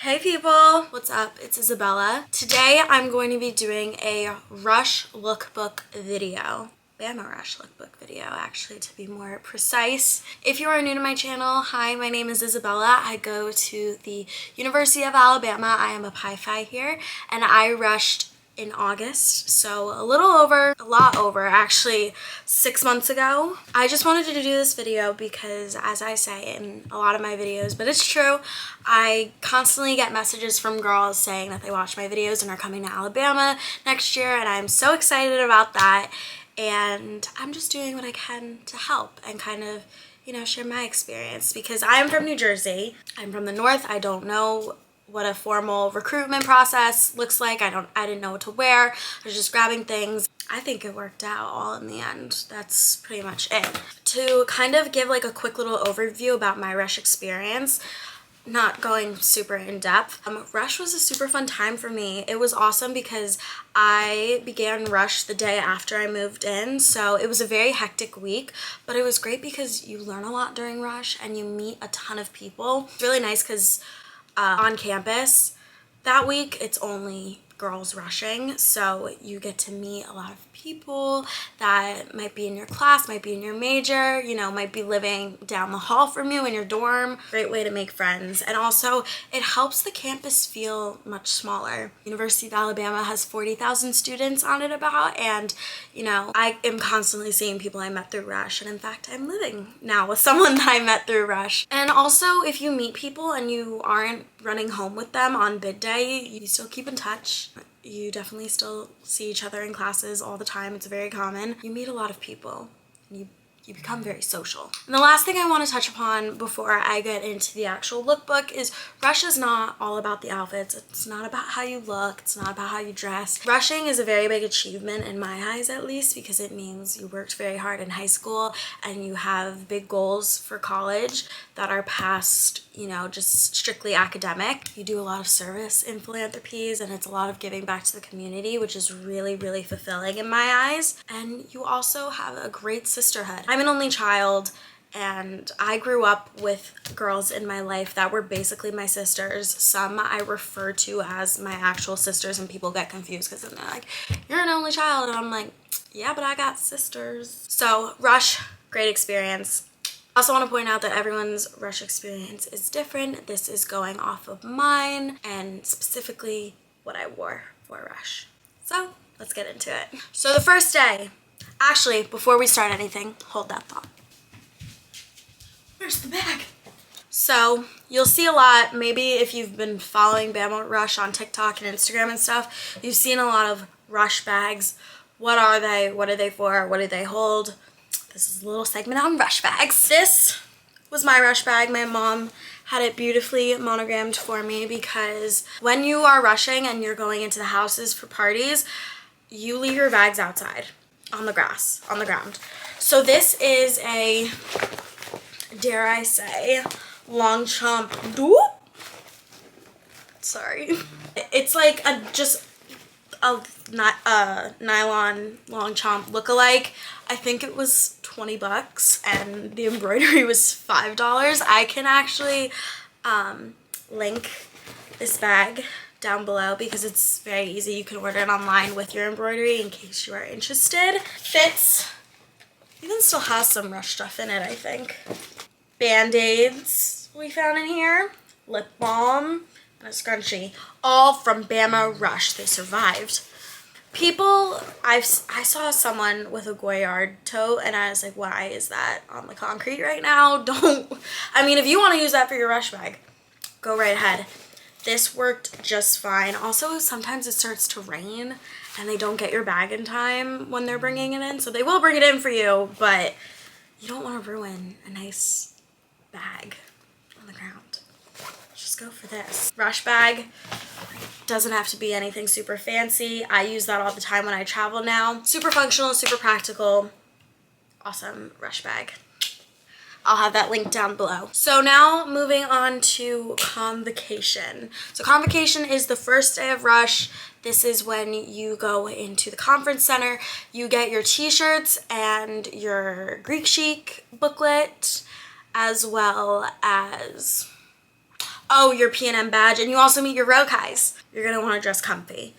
Hey people, what's up? It's Isabella. Today I'm going to be doing a Rush lookbook video. Bama Rush lookbook video, actually, to be more precise. If you are new to my channel, hi, my name is Isabella. I go to the University of Alabama. I am a Pi Phi here, and I rushed in August, so a lot over actually 6 months ago. I just wanted to do this video because, as I say in a lot of my videos, but it's true, I constantly get messages from girls saying that they watch my videos and are coming to Alabama next year, and I'm so excited about that. And I'm just doing what I can to help and kind of, share my experience, because I'm from New Jersey. I'm from the north. I don't know what a formal recruitment process looks like. I didn't know what to wear. I was just grabbing things. I think it worked out all in the end. That's pretty much it. To kind of give like a quick little overview about my Rush experience, not going super in depth. Rush was a super fun time for me. It was awesome because I began Rush the day after I moved in, so it was a very hectic week, but it was great because you learn a lot during Rush and you meet a ton of people. It's really nice because on campus that week it's only girls rushing, so you get to meet a lot of people that might be in your class, might be in your major, might be living down the hall from you in your dorm. Great way to make friends. And also it helps the campus feel much smaller. University of Alabama has 40,000 students on it about, and I am constantly seeing people I met through Rush, and in fact I'm living now with someone that I met through Rush. And also, if you meet people and you aren't running home with them on bid day, you still keep in touch. You definitely still see each other in classes all the time. It's very common. You meet a lot of people and you become very social. And the last thing I want to touch upon before I get into the actual lookbook is Rush is not all about the outfits. It's not about how you look. It's not about how you dress. Rushing is a very big achievement in my eyes, at least, because it means you worked very hard in high school and you have big goals for college that are past, just strictly academic. You do a lot of service in philanthropies, and it's a lot of giving back to the community, which is really, really fulfilling in my eyes. And you also have a great sisterhood. I'm an only child, and I grew up with girls in my life that were basically my sisters. Some I refer to as my actual sisters, and people get confused because they're like, you're an only child, and I'm like, yeah, but I got sisters. So Rush, great experience. I also want to point out that everyone's Rush experience is different. This is going off of mine and specifically what I wore for Rush. So let's get into it. So the first day, actually, before we start anything, hold that thought. Where's the bag? So you'll see a lot, maybe if you've been following Bama Rush on TikTok and Instagram and stuff, you've seen a lot of Rush bags. What are they? What are they for? What do they hold? This is a little segment on Rush bags. This was my Rush bag. My mom had it beautifully monogrammed for me because when you are rushing and you're going into the houses for parties, you leave your bags outside on the grass, on the ground. So this is a, dare I say, long chomp doop. Sorry. It's like a nylon long chomp lookalike. I think it was 20 bucks and the embroidery was $5. I can actually link this bag down below because it's very easy. You can order it online with your embroidery in case you are interested. Fits. Even still has some Rush stuff in it, I think. Band-aids we found in here. Lip balm and a scrunchie. All from Bama Rush. They survived. People, I saw someone with a Goyard tote and I was like, why is that on the concrete right now? I mean, if you want to use that for your Rush bag, go right ahead. This worked just fine. Also, sometimes it starts to rain and they don't get your bag in time when they're bringing it in. So they will bring it in for you, but you don't want to ruin a nice bag on the ground. Just go for this. Rush bag. Doesn't have to be anything super fancy. I use that all the time when I travel now. Super functional, super practical. Awesome Rush bag. I'll have that link down below. So now moving on to convocation. So convocation is the first day of Rush. This is when you go into the conference center. You get your t-shirts and your Greek Chic booklet, as well as oh, your P&M badge, and you also meet your row guys. You're gonna wanna dress comfy.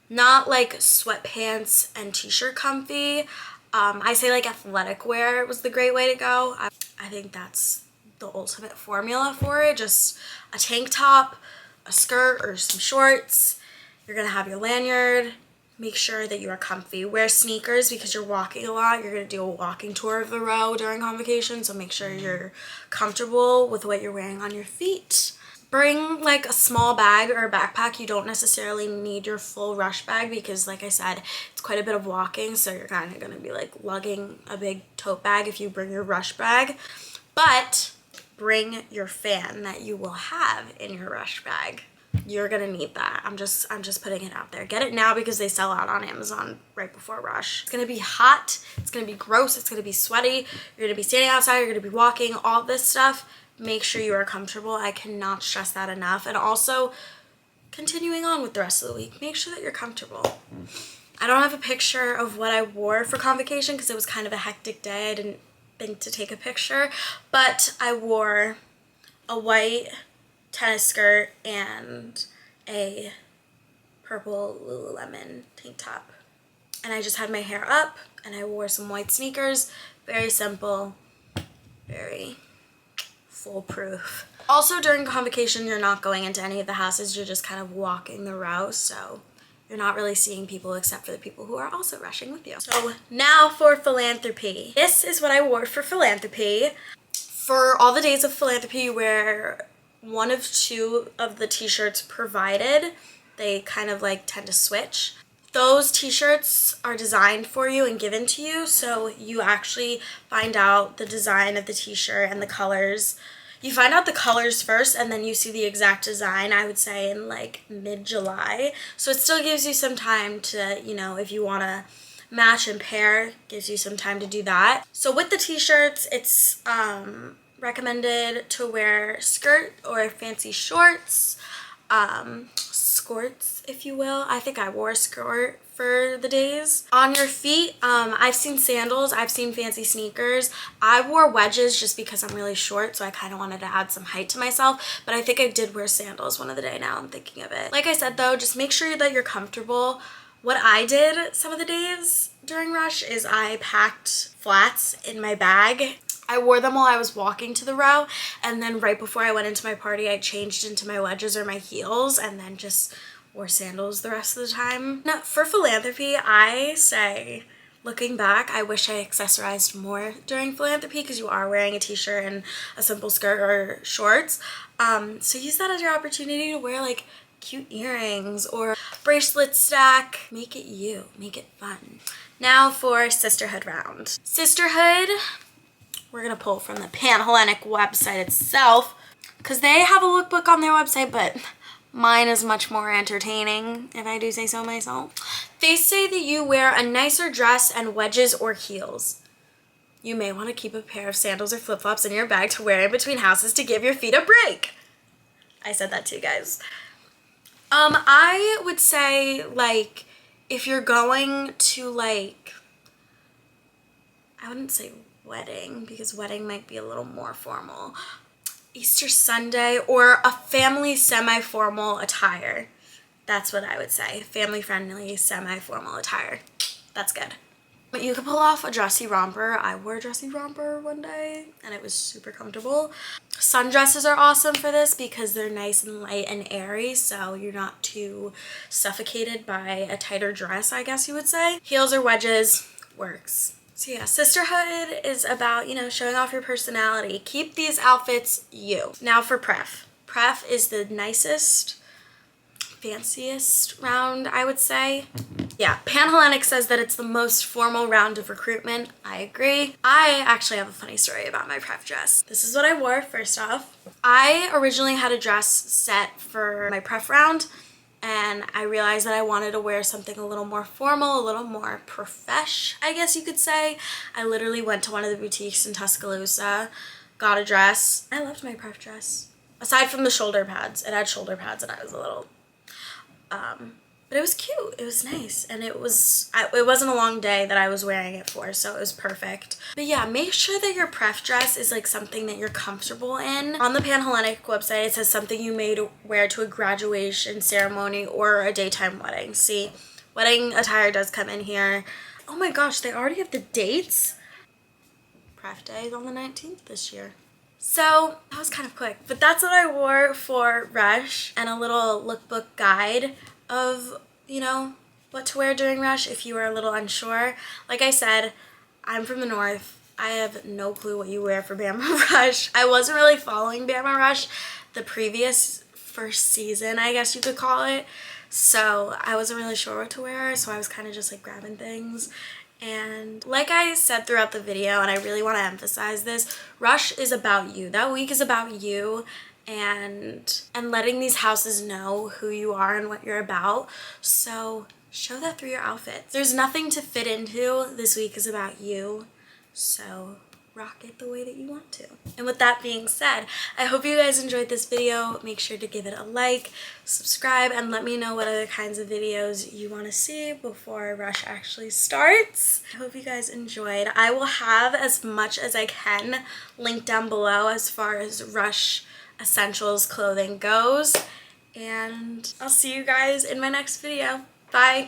Not like sweatpants and t-shirt comfy. I say like athletic wear was the great way to go. I think that's the ultimate formula for it. Just a tank top, a skirt, or some shorts. You're gonna have your lanyard. Make sure that you are comfy. Wear sneakers because you're walking a lot. You're gonna do a walking tour of the row during convocation, so make sure you're comfortable with what you're wearing on your feet. Bring like a small bag or a backpack. You don't necessarily need your full rush bag because, like I said, it's quite a bit of walking, so you're kind of gonna be like lugging a big tote bag if you bring your rush bag. But bring your fan that you will have in your rush bag. You're gonna need that. I'm just putting it out there. Get it now because they sell out on Amazon right before rush. It's gonna be hot, it's gonna be gross, it's gonna be sweaty. You're gonna be standing outside, you're gonna be walking, all this stuff. Make sure you are comfortable. I cannot stress that enough. And also, continuing on with the rest of the week, make sure that you're comfortable. I don't have a picture of what I wore for convocation because it was kind of a hectic day. I didn't think to take a picture, but I wore a white tennis skirt and a purple Lululemon tank top. And I just had my hair up and I wore some white sneakers. Very simple, very foolproof. Also during convocation, you're not going into any of the houses, you're just kind of walking the row, so you're not really seeing people except for the people who are also rushing with you. So now for philanthropy. This is what I wore for philanthropy. For all the days of philanthropy, you wear one of two of the t-shirts provided. They kind of like tend to switch. Those t-shirts are designed for you and given to you, so you actually find out the design of the t-shirt and the colors. You find out the colors first and then you see the exact design, I would say in like mid-July. So it still gives you some time to, you know, if you want to match and pair, gives you some time to do that. So with the t-shirts, it's recommended to wear skirt or fancy shorts, skirts, if you will. I think I wore a skirt for the days. On your feet, I've seen sandals, I've seen fancy sneakers. I wore wedges just because I'm really short, so I kind of wanted to add some height to myself, but I think I did wear sandals one of the day now I'm thinking of it. Like I said though, just make sure that you're comfortable. What I did some of the days during rush is I packed flats in my bag. I wore them while I was walking to the row, and then right before I went into my party, I changed into my wedges or my heels and then just wore sandals the rest of the time. Now, for philanthropy, I say, looking back, I wish I accessorized more during philanthropy because you are wearing a t-shirt and a simple skirt or shorts. So use that as your opportunity to wear like cute earrings or bracelet stack. Make it you, make it fun. Now for sisterhood round. Sisterhood, we're gonna pull from the Panhellenic website itself because they have a lookbook on their website, but mine is much more entertaining, if I do say so myself. They say that you wear a nicer dress and wedges or heels. You may want to keep a pair of sandals or flip-flops in your bag to wear in between houses to give your feet a break. I said that too, guys. I would say, like, if you're going to, like, I wouldn't say wedding because wedding might be a little more formal. Easter Sunday or a family semi-formal attire. That's what I would say. Family-friendly semi-formal attire. That's good. But you could pull off a dressy romper. I wore a dressy romper one day and it was super comfortable. Sundresses are awesome for this because they're nice and light and airy, so you're not too suffocated by a tighter dress, I guess you would say. Heels or wedges works. So yeah, sisterhood is about, you know, showing off your personality. Keep these outfits you. Now for pref. Pref is the nicest, fanciest round, I would say. Yeah, Panhellenic says that it's the most formal round of recruitment. I agree. I actually have a funny story about my pref dress. This is what I wore, first off. I originally had a dress set for my pref round, and I realized that I wanted to wear something a little more formal, a little more profesh, I guess you could say. I literally went to one of the boutiques in Tuscaloosa, got a dress. I loved my pref dress. Aside from the shoulder pads. It had shoulder pads and I was a little But it was cute, it was nice, and it wasn't a long day that I was wearing it for, so it was perfect. But yeah, make sure that your pref dress is like something that you're comfortable in. On the Panhellenic website, it says something you may wear to a graduation ceremony or a daytime wedding. See, wedding attire does come in here. Oh my gosh, they already have the dates. Pref day is on the 19th this year. So that was kind of quick, but that's what I wore for Rush, and a little lookbook guide of, you know, what to wear during Rush if you are a little unsure. Like I said, I'm from the north. I have no clue what you wear for Bama Rush. I wasn't really following Bama Rush the previous first season, I guess you could call it. So I wasn't really sure what to wear, so I was kind of just like grabbing things. And like I said throughout the video, and I really want to emphasize this, Rush is about you. That week is about you, and letting these houses know who you are and what you're about. So show that through your outfits. There's nothing to fit into. This week is about you. So rock it the way that you want to. And with that being said, I hope you guys enjoyed this video. Make sure to give it a like, subscribe, and let me know what other kinds of videos you want to see before Rush actually starts. I hope you guys enjoyed. I will have as much as I can linked down below as far as Rush essentials clothing goes. And I'll see you guys in my next video. Bye!